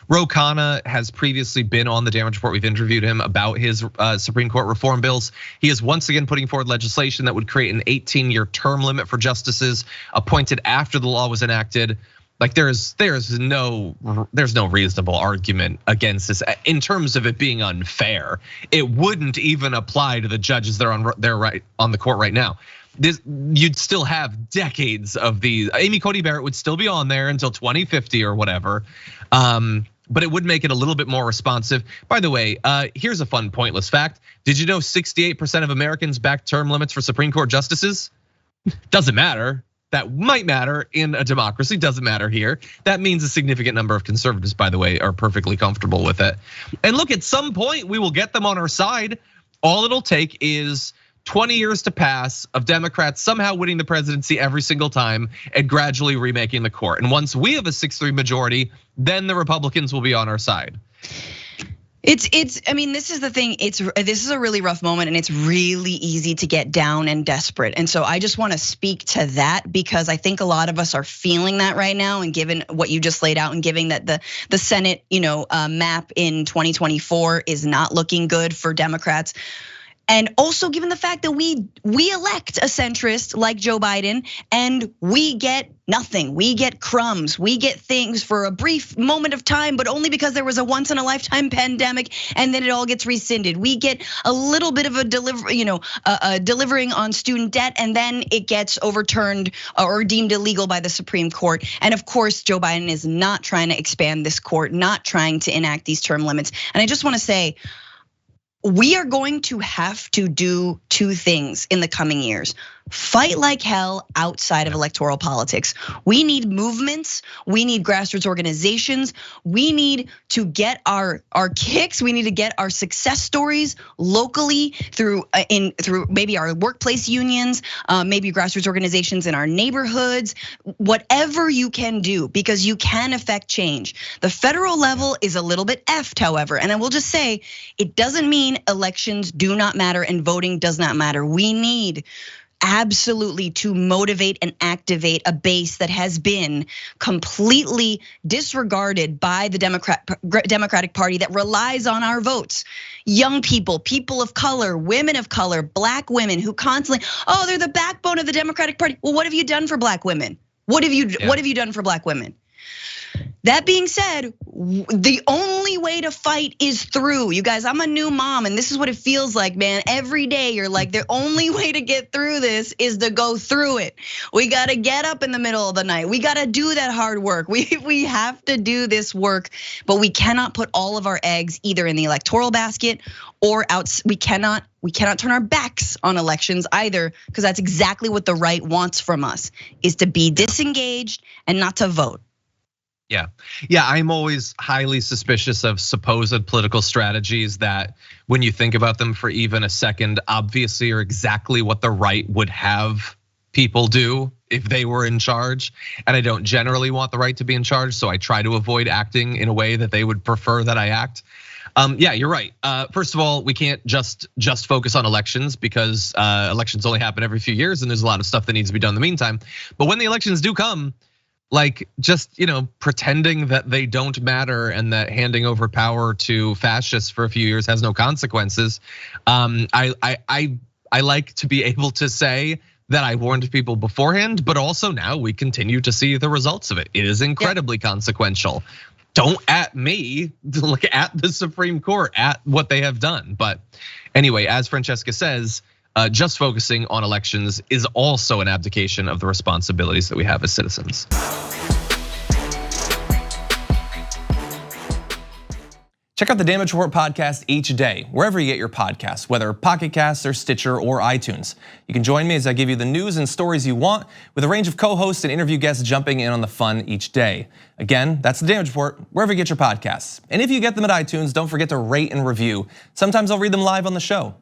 Khanna has previously been on the Damage Report. We've interviewed him about his Supreme Court reform bills. He is once again putting forward legislation that would create an 18-year term limit for justices appointed after the law was enacted. Like there's no reasonable argument against this in terms of it being unfair. It wouldn't even apply to the judges that are on the court right now. You'd still have decades of these. Amy Coney Barrett would still be on there until 2050 or whatever. But it would make it a little bit more responsive. By the way, here's a fun, pointless fact. Did you know 68% of Americans back term limits for Supreme Court justices? Doesn't matter. That might matter in a democracy, doesn't matter here. That means a significant number of conservatives, by the way, are perfectly comfortable with it. And look, at some point, we will get them on our side. All it'll take is 20 years to pass of Democrats somehow winning the presidency every single time and gradually remaking the court. And once we have a 6-3 majority, then the Republicans will be on our side. I mean, this is the thing. This is a really rough moment, and it's really easy to get down and desperate. And so I just want to speak to that because I think a lot of us are feeling that right now. And given what you just laid out, and given that the Senate, map in 2024 is not looking good for Democrats. And also given the fact that we elect a centrist like Joe Biden and we get nothing, we get crumbs, we get things for a brief moment of time, but only because there was a once in a lifetime pandemic and then it all gets rescinded. We get a little bit of a delivering on student debt and then it gets overturned or deemed illegal by the Supreme Court. And of course, Joe Biden is not trying to expand this court, not trying to enact these term limits. And I just want to say, we are going to have to do two things in the coming years. Fight like hell outside of electoral politics. We need movements, we need grassroots organizations, we need to get our kicks, we need to get our success stories locally through maybe our workplace unions, maybe grassroots organizations in our neighborhoods, whatever you can do, because you can affect change. The federal level is a little bit effed, however, and I will just say, it doesn't mean elections do not matter and voting does not matter. We need absolutely to motivate and activate a base that has been completely disregarded by the Democratic Party that relies on our votes. Young people, people of color, women of color, black women who constantly, they're the backbone of the Democratic Party. Well, what have you done for black women? What have you done for black women? That being said, the only way to fight is through. You guys, I'm a new mom and this is what it feels like, man. Every day you're like, the only way to get through this is to go through it. We gotta get up in the middle of the night. We gotta do that hard work. We have to do this work, but we cannot put all of our eggs either in the electoral basket or out. We cannot turn our backs on elections either, because that's exactly what the right wants from us, is to be disengaged and not to vote. Yeah, I'm always highly suspicious of supposed political strategies that, when you think about them for even a second, obviously are exactly what the right would have people do if they were in charge. And I don't generally want the right to be in charge, so I try to avoid acting in a way that they would prefer that I act. Yeah, you're right. First of all, we can't just focus on elections because elections only happen every few years and there's a lot of stuff that needs to be done in the meantime. But when the elections do come, like just pretending that they don't matter and that handing over power to fascists for a few years has no consequences. I like to be able to say that I warned people beforehand, but also now we continue to see the results of it. It is incredibly consequential. Don't at me, look at the Supreme Court, at what they have done. But anyway, as Francesca says, just focusing on elections is also an abdication of the responsibilities that we have as citizens. Check out the Damage Report podcast each day, wherever you get your podcasts, whether Pocket Casts or Stitcher or iTunes. You can join me as I give you the news and stories you want, with a range of co-hosts and interview guests jumping in on the fun each day. Again, that's the Damage Report, wherever you get your podcasts. And if you get them at iTunes, don't forget to rate and review. Sometimes I'll read them live on the show.